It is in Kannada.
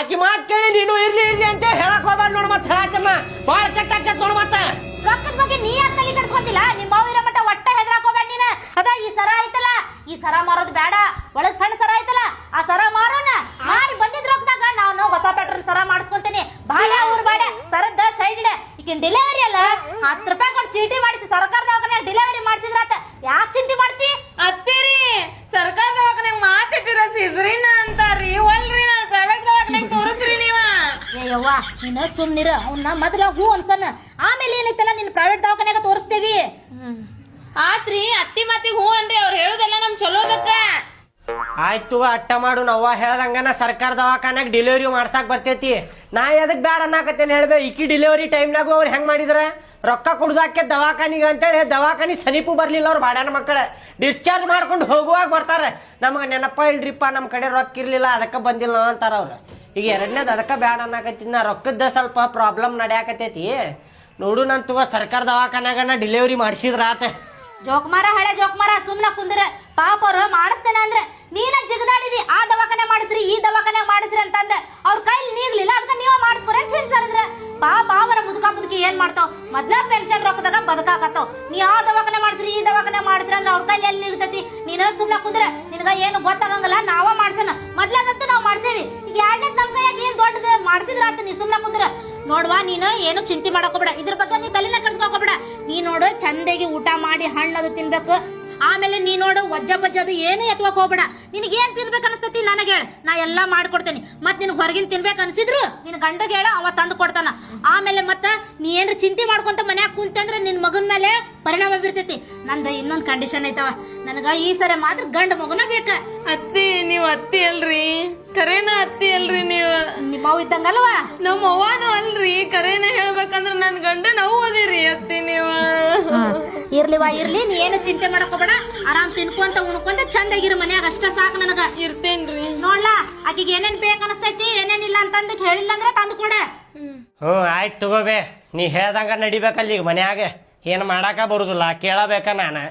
ಆಕಿ ಮಾತ್ ಕೇಳಿ ನೀನು ಇರ್ಲಿ ಇರ್ಲಿ ಅಂತ ಹೇಳಕ್ ಹೋಗ್ಬೇಡ ನೋಡ್ ಮತ್ ಹೇಳತ್ತಮ್ಮ ಬಾಳ ಕೆಟ್ಟ ನೋಡ್ ಮತ್ತ ರೊಕ್ಕದ ಬಗ್ಗೆ ನೀ ಯಾಕೆ ತಲೆ ಕೆಡಿಸ್ಕೊಂತಿಲ್ಲ ನಿಮ್ಮ ಮಾವ ಇರೋ ಮಟ್ಟ ಒಟ್ಟ ಹೆದರಾಕ್ ಹೋಗ್ಬೇಡ ನೀನ ಅದ ಈ ಸರ ಐತಲ್ಲ ಈ ಸರ ಮಾರೋದು ಬೇಡ ಒಳಗ್ ಸಣ್ಣ ಸರ ಐತಲ್ಲ ಆ ಸರ ಮಾರೋಣ ಮಾರಿ ಬಂದಿದ್ ರೊಕ್ಕದಾಗ ನಾನು ಹೊಸ ಪ್ಯಾಟ್ರನ್ ಸರ ಮಾಡಿಸ್ಕೊಂತೀನಿ ಬಾಳ ಊರ್ ಬಾಡ ಸರದ ಸೈಡ್ ಇಡ ಈಗ ಡೆಲಿವರಿ ಅಲ್ಲ 10 ರೂಪಾಯಿ ಕೊಟ್ಟು ಚೀಟಿ ಮಾಡಿಸಿ ಸರ್ಕಾರ ದವಾಖಾನೆ ಡೆಲಿವರಿ ಮಾಡಿಸಿದ್ರಾತ ಯಾಕೆ ಚಿಂತೆ ಮಾಡ್ತಿ ಅತ್ತೀರಿ ಸರ್ಕಾರ ದವಾಖಾನೆಗೆ ಮಾತಿದ್ದೀರ ಸಿಜ್ರಿನ ಅಂತಾರ್ರಿ ಒಲ್ರಿ ನಾನು ಪ್ರೈವೇಟ್ ದವಾಖಾನೆಗೆ ತೋರಿಸ್ರಿ ನೀವ ಯವ್ವ ನೀನು ಸುಮ್ನಿರ ಅವ್ನ ಮೊದಲ ಹೂ ಅನ್ಸನ್ನ ಆಮೇಲೆ ಏನೈತಲ್ಲ ನಿನ್ನ ಪ್ರೈವೇಟ್ ದವಾಖಾನೆಗೆ ತೋರಿಸ್ತೇವಿ ಆತ್ರಿ ಅತ್ತಿ ಮಾತಿಗೆ ಹೂ ಅನ್ರಿ ಅವ್ರು ಹೇಳುದೆಲ್ಲ ನಮ್ ಚಲೋದಕ್ಕ ಆಯ್ತು ಅಟ್ಟ ಮಾಡು ನವ್ವ ಹೇಳ್ದಂಗನ ಸರ್ಕಾರ ದವಾಖಾನ್ಯಾಗ ಡೆಲಿವರಿ ಮಾಡ್ಸಾಕ್ ಬರ್ತೈತಿ ನಾ ಎದಕ್ ಬ್ಯಾಡ ಅನ್ನಕತ್ತೇನೆ ಹೇಳ್ಬೇ ಈಕಿ ಡೆಲಿವರಿ ಟೈಮ್ನಾಗು ಅವ್ರು ಹೆಂಗ್ ಮಾಡಿದ್ರ ರೊಕ್ಕ ಕುಡ್ದಾಕೆ ದವಾಖಾನಿಗೆ ಅಂತೇಳಿ ದವಾಖಾನಿ ಸಮೀಪ ಬರ್ಲಿಲ್ಲ ಅವ್ರು ಬಾಡ್ಯಾನ ಮಕ್ಕಳ ಡಿಸ್ಚಾರ್ಜ್ ಮಾಡ್ಕೊಂಡು ಹೋಗುವಾಗ ಬರ್ತಾರೆ ನಮ್ಗೆ ನೆನಪ ಇಲ್ರಿಪ್ಪ ನಮ್ಮ ಕಡೆ ರೊಕ್ಕ ಇರ್ಲಿಲ್ಲ ಅದಕ್ಕೆ ಬಂದಿಲ್ಲ ಅಂತಾರ ಅವ್ರು ಈಗ ಎರಡನೇದು ಅದಕ್ಕೆ ಬ್ಯಾಡ ಅನ್ನಕತ್ತೀನಿ ನಾ ರೊಕ್ಕದ ಸ್ವಲ್ಪ ಪ್ರಾಬ್ಲಮ್ ನಡೆಯಾಕತೈತಿ ನೋಡು ನನ್ ತಗೋ ಸರ್ಕಾರ ದವಾಖಾನ್ಯಾಗ ಡೆಲಿವರಿ ಮಾಡಿಸಿದ್ರ ಆತ ಜೋಕ್ಮಾರ ಹಳೆ ಜೋಕ್ಮಾರ ಸುಮ್ನ ಕುಂದ್ರ ಪಾಪ ಅವ್ರು ಮಾಡಿಸ್ತೇನೆ ಅಂದ್ರೆ ನೀನ ಜಿಗದಾಡಿದಿ ಆ ದವಾಖಾನೆ ಮಾಡಿಸ್ರಿ ಈ ದವಾಖಾನೆ ಮಾಡಿಸ್ರಿ ಅಂತಂದ ಅವ್ರ ಕೈಲಿ ನೀಗ್ಲಿಲ್ಲ ಅದಕ್ಕೆ ನೀವ ಮಾಡಿಸ್ಕೊರಿ ಅಂತ ಹಿಂಸರಿದ್ರ ಪಾಪ ಅವರ ಮುದುಕಿ ಏನ್ ಮಾಡ್ತಾವ್ ಮೊದ್ಲ ಪೆನ್ಷನ್ ರೊಕ್ಕದಾಗ ಬದುಕಾಕತ್ತಾವ್ ನೀ ಆ ದವಾಖಾನೆ ಮಾಡಿಸ್ರಿ ಈ ದವಾಖಾನೆ ಮಾಡಿಸ್ರಿ ಅಂದ್ರೆ ಅವ್ರ ಕೈಲಿ ಎಲ್ಲಿ ನಿಲ್ತೈತಿ ನೀನ ಸುಮ್ನ ಕುಂದ್ರ ನಿನಗ ಏನು ಗೊತ್ತಾಗಂಗಿಲ್ಲ ನಾವ ಮಾಡ್ಸೇನ ಮೊದ್ಲಾಗಂತೂ ನಾವ್ ಮಾಡ್ಸೇವಿ ಈಗ ಎರಡನೇ ನಮ್ ಕೈಯಾಗ ಏನ್ ದೊಡ್ಡದ ಮಾಡ್ಸಿದ್ರ ಅಂತ ನೀ ಸುಮ್ನ ಕುಂದ್ರ ನೋಡ್ವಾ ನೀನು ಏನು ಚಿಂತೆ ಮಾಡಕೋಬೇಡ ಇದ್ರ ಬಗ್ಗೆ ನೀ ತಲೆನ ಕೆಡ್ಸ್ಕೋಬೇಡ ನೀ ನೋಡು ಚಂದಾಗಿ ಊಟ ಮಾಡಿ ಹಣ್ಣದು ತಿನ್ಬೇಕು ಆಮೇಲೆ ನೀ ನೋಡು ವಜ್ಜ ಬಜ್ಜದು ಏನು ಎತ್ವಕ್ ಹೋಗ್ಬೇಡ ನಿನಗೆ ಏನ್ ತಿನ್ಬೇಕು ಅನಿಸ್ತತಿ ನನಗೆ ಹೇಳ ನಾ ಎಲ್ಲಾ ಮಾಡ್ಕೊಡ್ತೇನೆ ಮತ್ ನಿನ್ ಹೊರಗಿನ ತಿನ್ಬೇಕು ಅನ್ಸಿದ್ರು ನಿನ್ ಗಂಡಗೆ ಹೇಳ ಅವ ತಂದು ಕೊಡ್ತಾನ ಆಮೇಲೆ ಮತ್ತ ನೀ ಏನ್ರ ಚಿಂತೆ ಮಾಡ್ಕೊಂತ ಮನ್ಯಾಗ ಕುಂತಂದ್ರ ನಿನ್ ಮಗನ್ ಮೇಲೆ ಪರಿಣಾಮ ಬೀರ್ತೈತಿ ನಂದು ಇನ್ನೊಂದ್ ಕಂಡೀಷನ್ ಐತವ ನನಗ ಈ ಸರಿ ಮಾತ್ರ ಗಂಡ ಮಗುನ ಬೇಕ ಅತ್ತಿ ನೀವ್ ಅತ್ತಿ ಅಲ್ರಿ ಕರೇನ ಅತ್ತಿ ಅಲ್ರಿ ನೀವ್ ನಿಮ್ಮವ್ ಇದ್ದಂಗಲ್ವಾ ನಮ್ಮ ಅವ್ವಾನು ಅಲ್ರಿ ಕರೇನ ಹೇಳ್ಬೇಕಂದ್ರ ನನ್ ಗಂಡ ನಾವು ಓದಿರಿ ಅತ್ತಿ ನೀವ ಇರ್ಲಿವಾ ಇರ್ಲಿ ನೀ ಏನು ಚಿಂತೆ ಮಾಡಕೋಬೇಡ ಆರಾಮ್ ತಿನ್ಕೊಂತ ಉಣ್ಕೊಂತ ಚಂದಾಗಿರ ಮನ್ಯಾಗ ಅಷ್ಟ ಸಾಕು ನನಗ ಇರ್ತೇನ್ರಿ ನೋಡ್ಲಾ ಆಕಿಗೆ ಏನೇನ್ ಬೇಕ ಅನಸ್ತೈತಿ ಏನೇನಿಲ್ಲ ಅಂತಂದ ಹೇಳಿಲ್ಲ ಅಂದ್ರೆ ತಂದು ಕೊಡ ಆಯ್ತು ತಗೋಬೇ ನೀ ಹೇಳ್ದಂಗ ನಡಿಬೇಕಲ್ಲಿ ಈಗ ಮನ್ಯಾಗ ಏನು ಮಾಡಾಕ ಬರುದಿಲ್ಲ ಕೇಳಬೇಕ ನಾನು